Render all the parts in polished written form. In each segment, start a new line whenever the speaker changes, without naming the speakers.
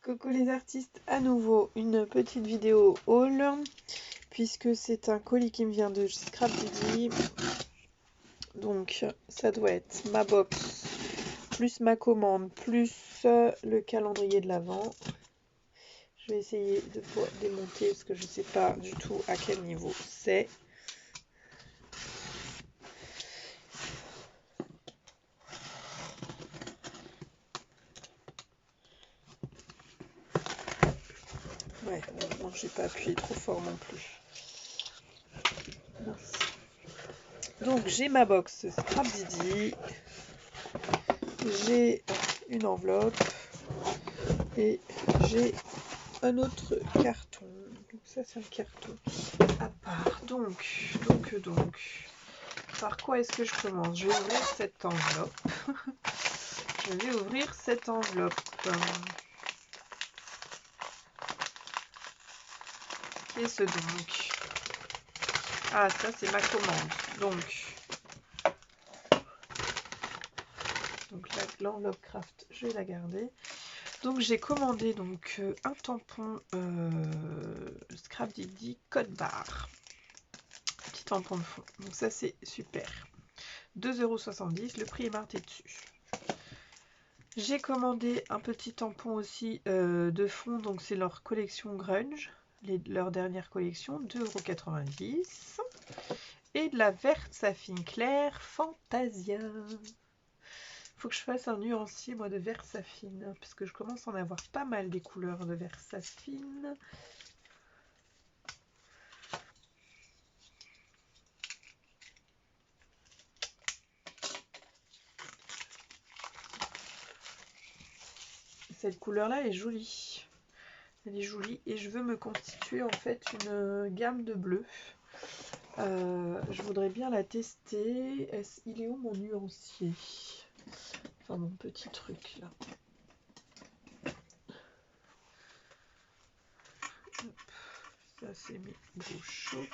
Coucou les artistes, à nouveau une petite vidéo haul puisque c'est un colis qui me vient de Scrap Didi. Donc ça doit être ma box plus ma commande plus le calendrier de l'Avent. Je vais essayer de démonter parce que je ne sais pas du tout à quel niveau c'est. Ouais, non, j'ai pas appuyé trop fort non plus. Mince. Donc j'ai ma box Scrap Didi, j'ai une enveloppe et j'ai un autre carton. Donc ça c'est un carton à part. Donc, par quoi est-ce que je commence? Je vais ouvrir cette enveloppe. Je vais ouvrir cette enveloppe. Qu'est-ce donc? Ah, ça c'est ma commande. Donc l'enveloppe craft, je vais la garder. Donc j'ai commandé donc un tampon Scrap Didi code barre. Petit tampon de fond. Donc ça c'est super. 2,70 €, le prix est marqué dessus. J'ai commandé un petit tampon aussi de fond, donc c'est leur collection grunge, leur dernière collection, 2,90 €. Et de la verte saphine claire Fantasia. Faut que je fasse un nuancier moi de vert saphine, parce que je commence à en avoir pas mal des couleurs de vert saphine. Cette couleur là est jolie. Elle est jolie et je veux me constituer en fait une gamme de bleu. Je voudrais bien la tester. Il est où mon nuancier? Enfin mon petit truc là. Hop. Ça c'est mes brochaux.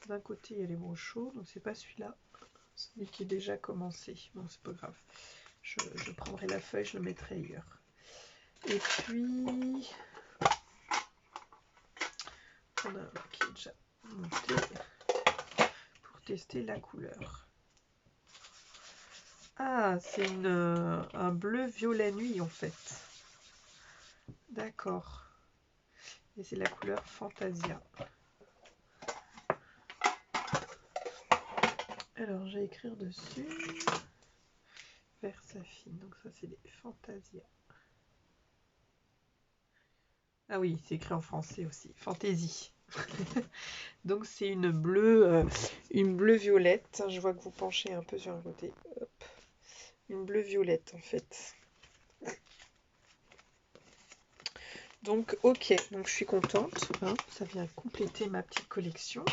D'un côté il y a les brochaux, donc c'est pas celui-là. Celui qui est déjà commencé. Bon c'est pas grave. Je prendrai la feuille, je le mettrai ailleurs. Et puis on a un qui est déjà monté pour tester la couleur. Ah, c'est un bleu violet nuit en fait. D'accord. Et c'est la couleur Fantasia. Alors, je vais écrire dessus. Vert saphine. Donc ça, c'est les Fantasia. Ah oui, c'est écrit en français aussi. Fantaisie. Donc c'est une bleue violette. Je vois que vous penchez un peu sur un côté. Hop. Une bleue violette en fait. Donc ok, donc je suis contente. Hein, ça vient compléter ma petite collection.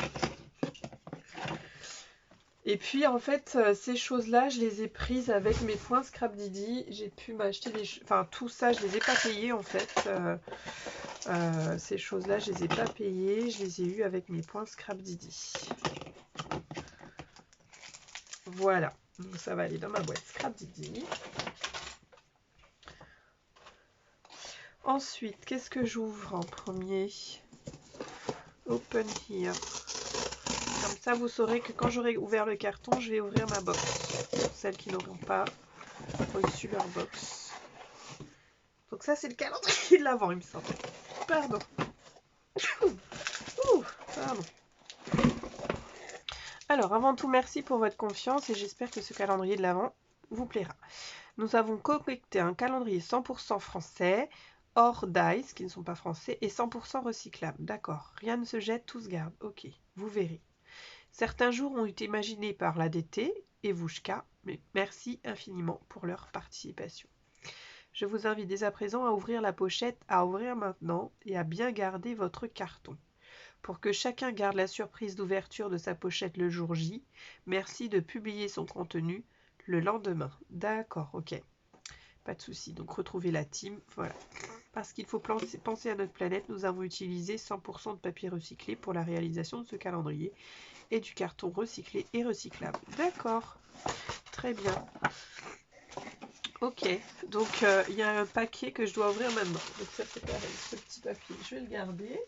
Et puis en fait, ces choses-là, je les ai prises avec mes points Scrap Didi. J'ai pu m'acheter des... Enfin, tout ça, je les ai pas payées en fait. Ces choses-là, je les ai pas payées. Je les ai eues avec mes points Scrap Didi. Voilà. Donc ça va aller dans ma boîte Scrap Didi. Ensuite, qu'est-ce que j'ouvre en premier? Open here. Comme ça, vous saurez que quand j'aurai ouvert le carton, je vais ouvrir ma box. Pour celles qui n'auront pas reçu leur box. Donc ça, c'est le calendrier de l'Avent, il me semble. Pardon. Pardon. Alors, avant tout, merci pour votre confiance et j'espère que ce calendrier de l'Avent vous plaira. Nous avons collecté un calendrier 100% français, hors dice, qui ne sont pas français, et 100% recyclable. D'accord, rien ne se jette, tout se garde. Ok, vous verrez. Certains jours ont été imaginés par l'ADT et Vouchka, mais merci infiniment pour leur participation. Je vous invite dès à présent à ouvrir la pochette, à ouvrir maintenant et à bien garder votre carton. Pour que chacun garde la surprise d'ouverture de sa pochette le jour J, merci de publier son contenu le lendemain. D'accord, ok. Pas de souci. Donc retrouvez la team, voilà. Parce qu'il faut penser à notre planète, nous avons utilisé 100% de papier recyclé pour la réalisation de ce calendrier et du carton recyclé et recyclable. D'accord, très bien. Ok, donc il y a un paquet que je dois ouvrir maintenant. Donc ça c'est pareil, ce petit papier, je vais le garder.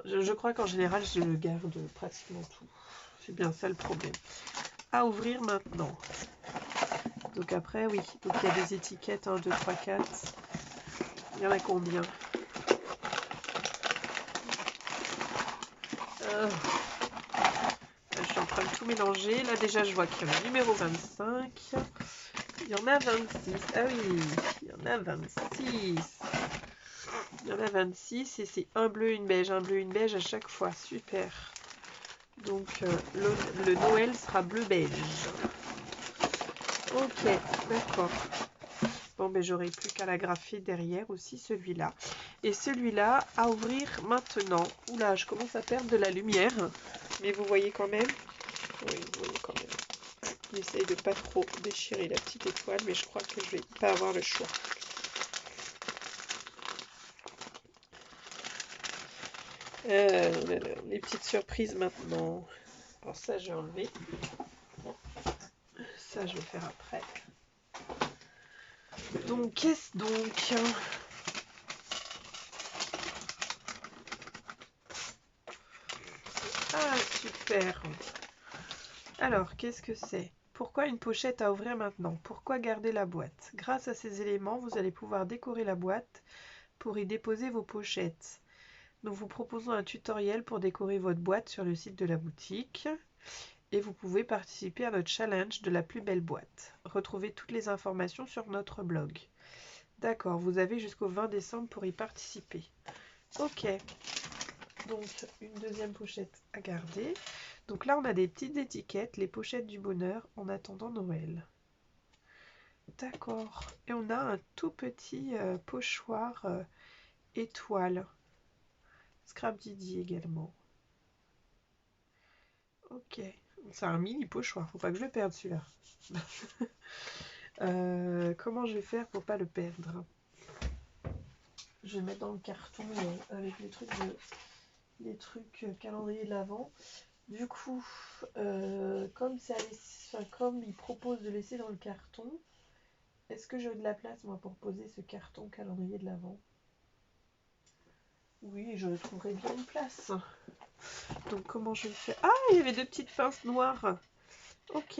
Je crois qu'en général je le garde pratiquement tout. C'est bien ça le problème. À ouvrir maintenant. Donc après oui, donc il y a des étiquettes 1, 2, 3, 4. Il y en a combien? Je suis en train de tout mélanger. Là déjà je vois qu'il y en a numéro 25. Il y en a 26. Ah oui, il y en a 26. Il y en a 26 et c'est un bleu, une beige à chaque fois. Super. Donc le Noël sera bleu-beige. Ok, d'accord. Bon, ben j'aurai plus qu'à l'agrafer derrière aussi celui-là. Et celui-là à ouvrir maintenant. Oula, je commence à perdre de la lumière. Mais vous voyez quand même. Oui, vous voyez quand même. J'essaye de pas trop déchirer la petite étoile, mais je crois que je vais pas avoir le choix. Les petites surprises maintenant. Alors ça, je vais enlever. Ça, je vais faire après. Donc, qu'est-ce donc? Ah, super. Alors, qu'est-ce que c'est? Pourquoi une pochette à ouvrir maintenant? Pourquoi garder la boîte? Grâce à ces éléments, vous allez pouvoir décorer la boîte pour y déposer vos pochettes. Nous vous proposons un tutoriel pour décorer votre boîte sur le site de la boutique. Et vous pouvez participer à notre challenge de la plus belle boîte. Retrouvez toutes les informations sur notre blog. D'accord, vous avez jusqu'au 20 décembre pour y participer. Ok, donc une deuxième pochette à garder. Donc là, on a des petites étiquettes, les pochettes du bonheur en attendant Noël. D'accord, et on a un tout petit pochoir étoile. Scrap Didi également. Ok, c'est un mini pochoir, faut pas que je le perde celui-là. Comment je vais faire pour pas le perdre? Je vais mettre dans le carton avec les trucs calendrier de l'Avent. Du coup, comme il propose de laisser dans le carton, est-ce que j'ai de la place moi pour poser ce carton calendrier de l'Avent? Oui, je trouverai bien une place. Donc comment je vais faire? Ah, il y avait deux petites pinces noires. Ok,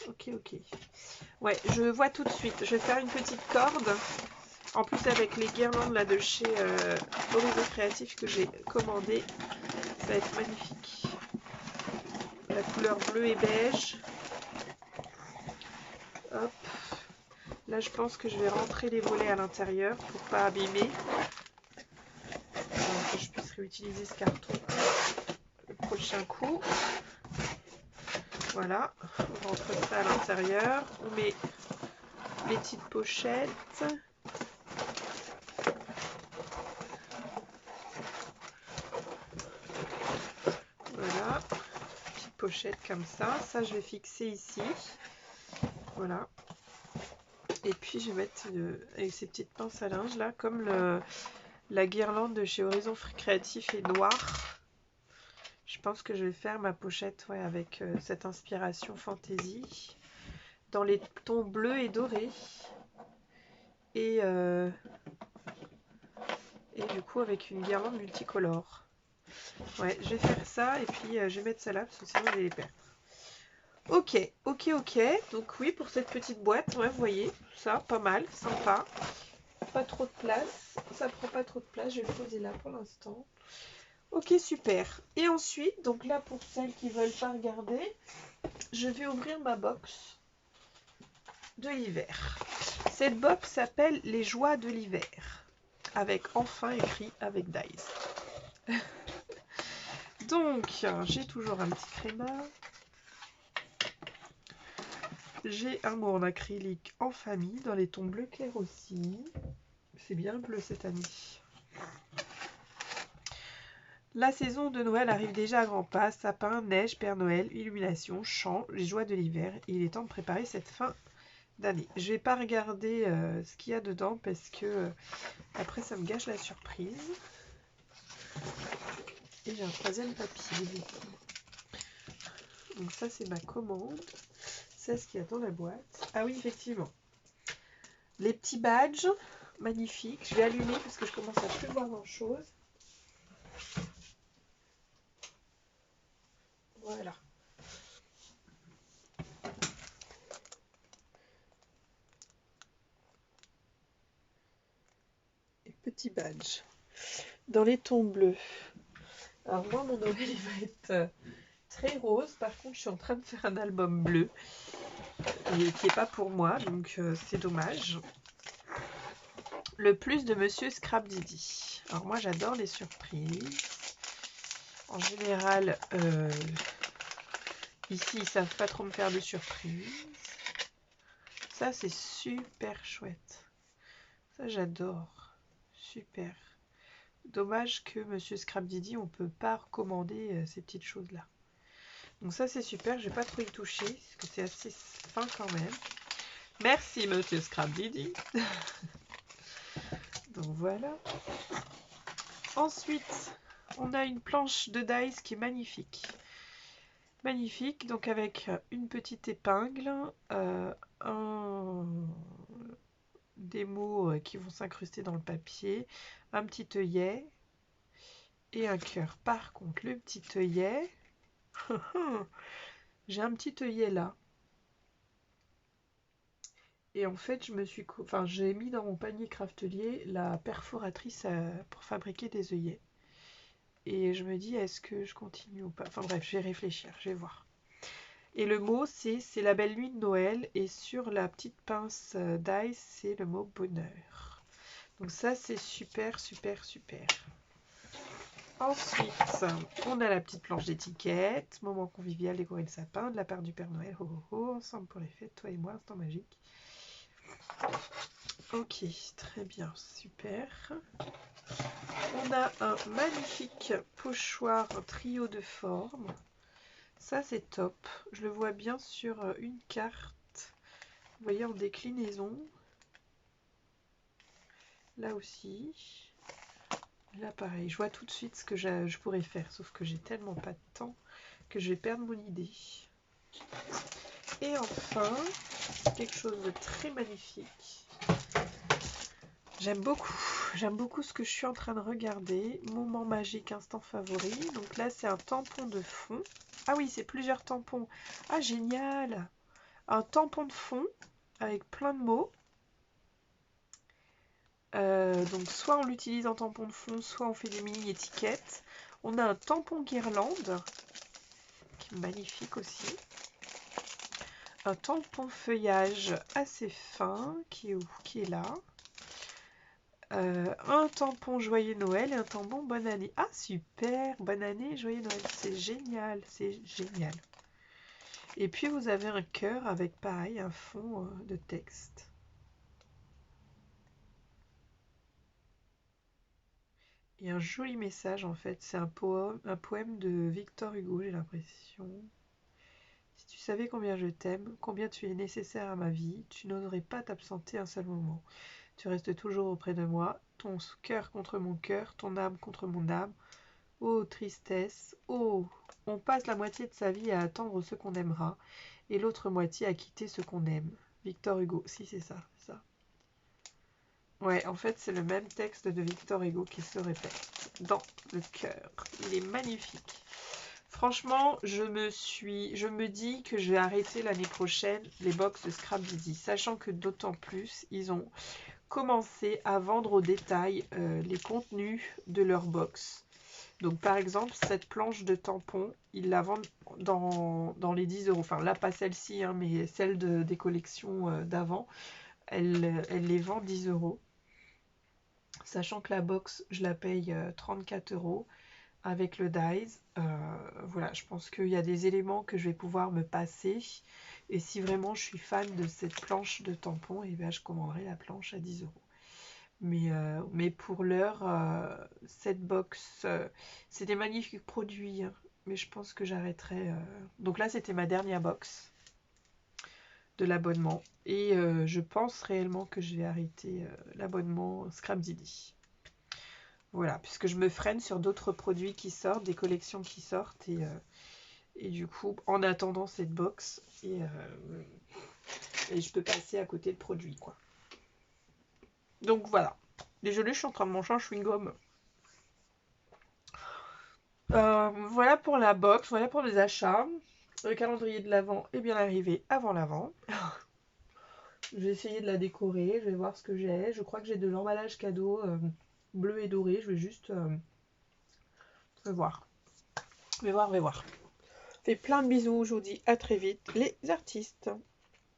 ok. Ouais, je vois tout de suite. Je vais faire une petite corde. En plus avec les guirlandes là de chez Horizon Créatif que j'ai commandé, ça va être magnifique. La couleur bleu et beige. Hop. Là je pense que je vais rentrer les volets à l'intérieur pour pas abîmer. Que je puisse réutiliser ce carton le prochain coup. Voilà, on rentre ça à l'intérieur. On met les petites pochettes. Voilà, petite pochette comme ça. Ça, je vais fixer ici. Voilà. Et puis, je vais mettre avec ces petites pinces à linge là, comme la guirlande de chez Horizon Créatif est noire. Je pense que je vais faire ma pochette avec cette inspiration fantasy dans les tons bleus et dorés. Et du coup, avec une guirlande multicolore. Ouais, je vais faire ça et puis je vais mettre ça là parce que sinon je vais les perdre. Ok. Donc oui, pour cette petite boîte, ouais, vous voyez, ça, pas mal, sympa. Pas trop de place. Ça prend pas trop de place. Je vais le poser là pour l'instant. Ok, super. Et ensuite, donc là, pour celles qui veulent pas regarder, je vais ouvrir ma box de l'hiver. Cette box s'appelle Les Joies de l'hiver. Avec enfin écrit avec Dies. Donc, j'ai toujours un petit créma. J'ai un mot en acrylique en famille, dans les tons bleu clair aussi. C'est bien bleu cette année. La saison de Noël arrive déjà à grands pas. Sapin, neige, Père Noël, illumination, chant, les joies de l'hiver. Il est temps de préparer cette fin d'année. Je vais pas regarder ce qu'il y a dedans parce que après ça me gâche la surprise. Et j'ai un troisième papier. Donc ça c'est ma commande. C'est ce qu'il y a dans la boîte. Ah oui, effectivement. Les petits badges, magnifiques. Je vais allumer parce que je commence à plus voir grand chose. Voilà. Les petits badges. Dans les tons bleus. Alors moi, mon Noël, il va être très rose. Par contre, je suis en train de faire un album bleu. Et qui n'est pas pour moi, donc c'est dommage. Le plus de Monsieur Scrapdiddy. Alors moi, j'adore les surprises. En général, ici, ils savent pas trop me faire de surprises. Ça, c'est super chouette. Ça, j'adore. Super. Dommage que Monsieur Scrapdiddy, on peut pas recommander ces petites choses-là. Donc ça, c'est super. Je vais pas trop y toucher, parce que c'est assez fin quand même. Merci, Monsieur Scrapdiddy. Donc voilà. Ensuite, on a une planche de dice qui est magnifique. Magnifique, donc avec une petite épingle, des mots qui vont s'incruster dans le papier, un petit œillet et un cœur. Par contre, le petit œillet, j'ai un petit œillet là. Et en fait, j'ai mis dans mon panier craftelier la perforatrice pour fabriquer des œillets. Et je me dis, est-ce que je continue ou pas? Enfin bref, je vais réfléchir, je vais voir. Et le mot, c'est la belle nuit de Noël. Et sur la petite pince dice, c'est le mot bonheur. Donc ça, c'est super, super, super. Ensuite, on a la petite planche d'étiquette. Moment convivial, décorer le sapin de la part du Père Noël. Oh, oh, oh, ensemble pour les fêtes, toi et moi, instant magique. Ok, très bien, super. On a un magnifique pochoir trio de formes. Ça, c'est top. Je le vois bien sur une carte. Vous voyez, en déclinaison. Là aussi. Là, pareil. Je vois tout de suite ce que je pourrais faire. Sauf que j'ai tellement pas de temps que je vais perdre mon idée. Et enfin, quelque chose de très magnifique. J'aime beaucoup ce que je suis en train de regarder. Moment magique, instant favori. Donc là, c'est un tampon de fond. Ah oui, c'est plusieurs tampons. Ah, génial! Un tampon de fond avec plein de mots. Donc soit on l'utilise en tampon de fond, soit on fait des mini-étiquettes. On a un tampon guirlande, qui est magnifique aussi. Un tampon feuillage assez fin, qui est là. Un tampon joyeux Noël et un tampon bonne année. Ah super, bonne année, joyeux Noël, c'est génial, c'est génial. Et puis vous avez un cœur avec pareil un fond de texte. Et un joli message en fait, c'est un poème de Victor Hugo, j'ai l'impression. Si tu savais combien je t'aime, combien tu es nécessaire à ma vie, tu n'oserais pas t'absenter un seul moment. Tu restes toujours auprès de moi, ton cœur contre mon cœur, ton âme contre mon âme. Oh, tristesse, oh, on passe la moitié de sa vie à attendre ce qu'on aimera, et l'autre moitié à quitter ce qu'on aime. Victor Hugo, si c'est ça, c'est ça. Ouais, en fait, c'est le même texte de Victor Hugo qui se répète dans le cœur. Il est magnifique. Franchement, je me dis que je vais arrêter l'année prochaine les box de Scrapdiddy, sachant que d'autant plus, ils ont commencé à vendre au détail les contenus de leur box. Donc par exemple, cette planche de tampons, ils la vendent dans les 10 euros. Enfin là, pas celle-ci, hein, mais celle des collections d'avant. Elle les vend 10 euros. Sachant que la box, je la paye 34 euros avec le dies. Voilà, je pense qu'il y a des éléments que je vais pouvoir me passer. Et si vraiment je suis fan de cette planche de tampons, et bien je commanderai la planche à 10 euros. Mais pour l'heure, cette box, c'est des magnifiques produits, hein, mais je pense que j'arrêterai. Donc là, c'était ma dernière box de l'abonnement. Et je pense réellement que je vais arrêter l'abonnement Scrapdiddy. Voilà, puisque je me freine sur d'autres produits qui sortent, des collections qui sortent. Et du coup, en attendant cette box, et je peux passer à côté de produits, quoi. Donc voilà. Désolée, je suis en train de manger un chewing-gum. Voilà pour la box, voilà pour les achats. Le calendrier de l'Avent est bien arrivé avant l'Avent. Je vais essayer de la décorer, je vais voir ce que j'ai. Je crois que j'ai de l'emballage cadeau bleu et doré. Je vais juste voir. Je vais voir. Fais plein de bisous, je vous dis à très vite les artistes.